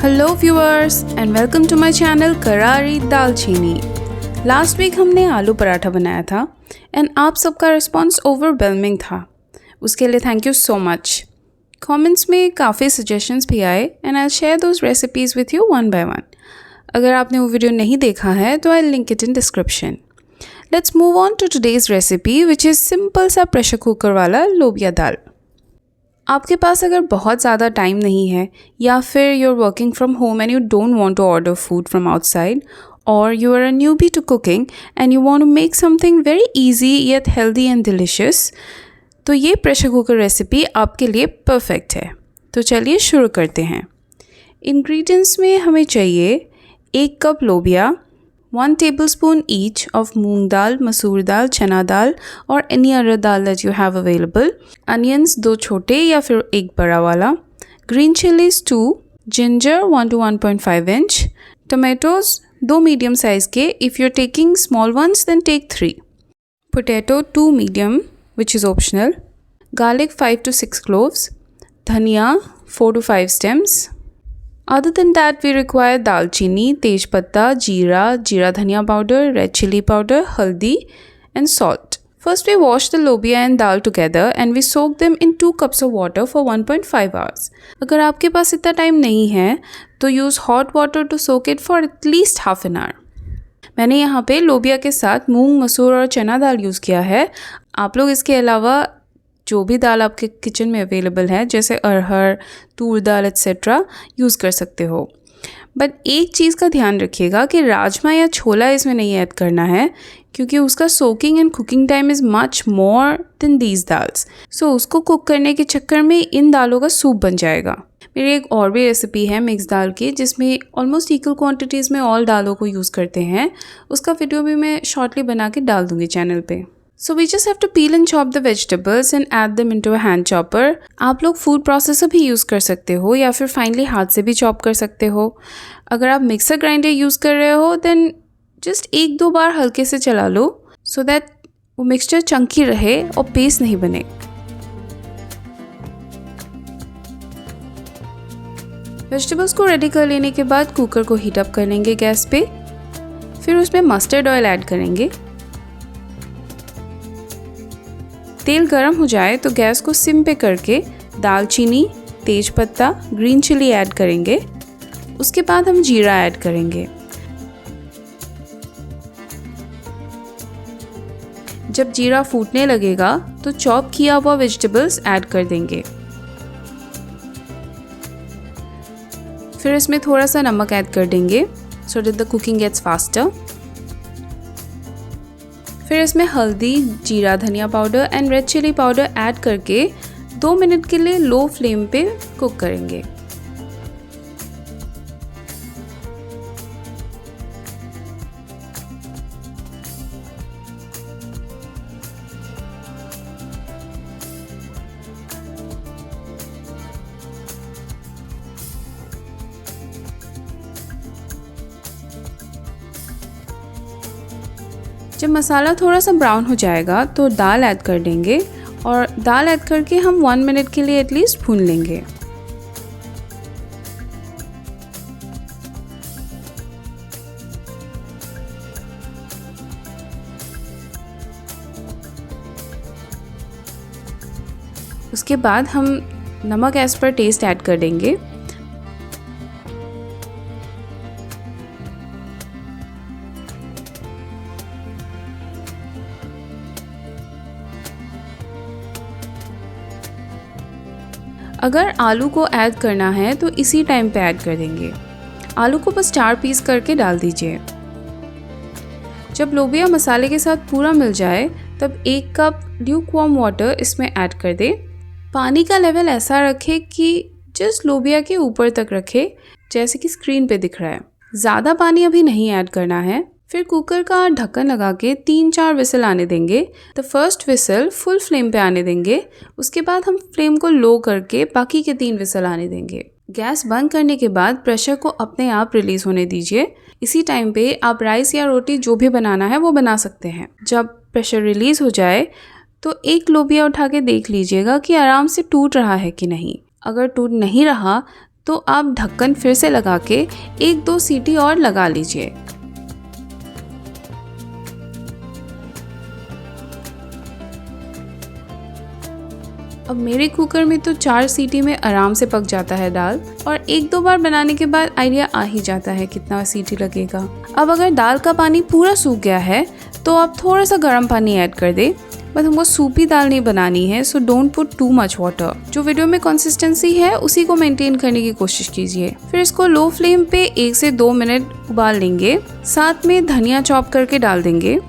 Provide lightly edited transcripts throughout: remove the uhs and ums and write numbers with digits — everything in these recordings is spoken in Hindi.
Hello viewers and welcome to my channel Karari Dalchini. Last week हमने आलू पराठा बनाया था एंड आप सबका रिस्पांस ओवरवेलमिंग था। उसके लिए thank you so much. Comments में काफ़ी सजेशंस भी आए and I share those recipes with you one by one. अगर आपने वो वीडियो नहीं देखा है तो I link it in description. Let's move on to today's recipe which is simple सा प्रेशर कुकर वाला लोबिया दाल। आपके पास अगर बहुत ज़्यादा टाइम नहीं है या फिर you are working from home and you don't want to order food from outside और you are a newbie to cooking and you want to make something very easy yet healthy and delicious, तो ये प्रेशर कुकर रेसिपी आपके लिए परफेक्ट है। तो चलिए शुरू करते हैं। इंग्रेडिएंट्स में हमें चाहिए 1 कप लोबिया, 1 tablespoon each of मूंग दाल, मसूर दाल, चना दाल और any other dal that you have available, onions 2 छोटे या फिर 1 बड़ा वाला, green chilies 2, ginger 1 to 1.5 inch, tomatoes 2 medium size के, if you're taking small ones then take 3, potato 2 medium which is optional, garlic 5 to 6 cloves, धनिया 4 to 5 stems. Other than that, we require दालचीनी, तेजपत्ता, जीरा धनिया powder, red chili powder, haldi and salt. First we wash the lobia and dal together and we soak them in 2 cups of water for 1.5 hours. अगर आपके पास इतना टाइम नहीं है तो use hot water to soak it for at least half an hour. मैंने यहाँ पे लोबिया के साथ मूंग, मसूर और चना दाल यूज़ किया है। आप लोग इसके अलावा जो भी दाल आपके किचन में अवेलेबल है जैसे अरहर, तूर दाल एक्सेट्रा यूज़ कर सकते हो। बट एक चीज़ का ध्यान रखिएगा कि राजमा या छोला इसमें नहीं ऐड करना है क्योंकि उसका soaking and cooking time is much more than these dals. So उसको कुक करने के चक्कर में इन दालों का सूप बन जाएगा। मेरी एक और भी रेसिपी है मिक्स दाल की जिसमें ऑलमोस्ट इक्वल क्वान्टिटीज़ में ऑल दालों को यूज़ करते हैं। उसका वीडियो भी मैं शॉर्टली बना के डाल दूँगी चैनल पे। So we just have to peel and chop the vegetables and add them into a hand chopper. आप लोग फूड प्रोसेसर भी यूज़ कर सकते हो या फिर फाइनली हाथ से भी चॉप कर सकते हो। अगर आप मिक्सर ग्राइंडर यूज़ कर रहे हो देन जस्ट 1-2 बार हल्के से चला लो सो दैट वो मिक्सचर चंकी रहे और पेस्ट नहीं बने। वेजिटेबल्स को रेडी कर लेने के बाद कुकर को हीट अप कर लेंगे गैस पे। फिर उसमें मस्टर्ड ऑयल ऐड करेंगे। तेल गरम हो जाए तो गैस को सिम पे करके दालचीनी, तेजपत्ता, ग्रीन चिली ऐड करेंगे। उसके बाद हम जीरा ऐड करेंगे। जब जीरा फूटने लगेगा तो चॉप किया हुआ वेजिटेबल्स ऐड कर देंगे। फिर इसमें थोड़ा सा नमक ऐड कर देंगे so that the cooking gets faster. फिर इसमें हल्दी, जीरा धनिया powder and red chili powder add करके 2 मिनट के लिए लो फ्लेम पे कुक करेंगे। जब मसाला थोड़ा सा ब्राउन हो जाएगा तो दाल ऐड कर देंगे और दाल ऐड करके हम 1 मिनट के लिए एटलीस्ट भून लेंगे। उसके बाद हम नमक एज पर टेस्ट ऐड कर देंगे। अगर आलू को ऐड करना है तो इसी टाइम पे ऐड कर देंगे। आलू को बस 4 पीस करके डाल दीजिए। जब लोबिया मसाले के साथ पूरा मिल जाए तब 1 कप ल्यूकवार्म वाटर इसमें ऐड कर दे। पानी का लेवल ऐसा रखें कि जस्ट लोबिया के ऊपर तक रखे जैसे कि स्क्रीन पे दिख रहा है। ज़्यादा पानी अभी नहीं ऐड करना है। फिर कुकर का ढक्कन लगा के 3-4 विसल आने देंगे। The first whistle full flame पे आने देंगे। उसके बाद हम फ्लेम को लो करके बाकी के 3 विसल आने देंगे। गैस बंद करने के बाद प्रेशर को अपने आप रिलीज होने दीजिए। इसी टाइम पे आप राइस या रोटी जो भी बनाना है वो बना सकते हैं। जब प्रेशर रिलीज हो जाए तो एक लोबिया उठा के देख लीजिएगा कि आराम से टूट रहा है कि नहीं। अगर टूट नहीं रहा तो आप ढक्कन फिर से लगा के 1-2 सीटी और लगा लीजिए। अब मेरे कुकर में तो 4 सीटी में आराम से पक जाता है दाल, और 1-2 बार बनाने के बाद आइडिया आ ही जाता है कितना सीटी लगेगा। अब अगर दाल का पानी पूरा सूख गया है तो आप थोड़ा सा गर्म पानी ऐड कर दे, बट हमको सूपी दाल नहीं बनानी है, so don't put too much water. जो वीडियो में कंसिस्टेंसी है उसी को मेंटेन करने की कोशिश कीजिए। फिर इसको लो फ्लेम पे 1 से 2 मिनट उबाल लेंगे। साथ में धनिया चॉप करके डाल देंगे।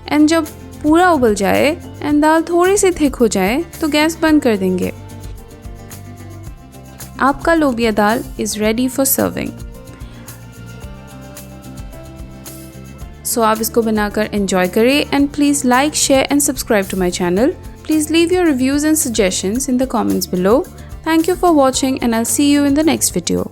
एंड जब पूरा उबल जाए एंड दाल थोड़ी सी थिक हो जाए तो गैस बंद कर देंगे। आपका लोबिया दाल is ready for serving. So आप इसको बनाकर एंजॉय करें and please like, share and subscribe to my channel. Please leave your reviews and suggestions in the comments below. Thank you for watching and I'll see you in the next video.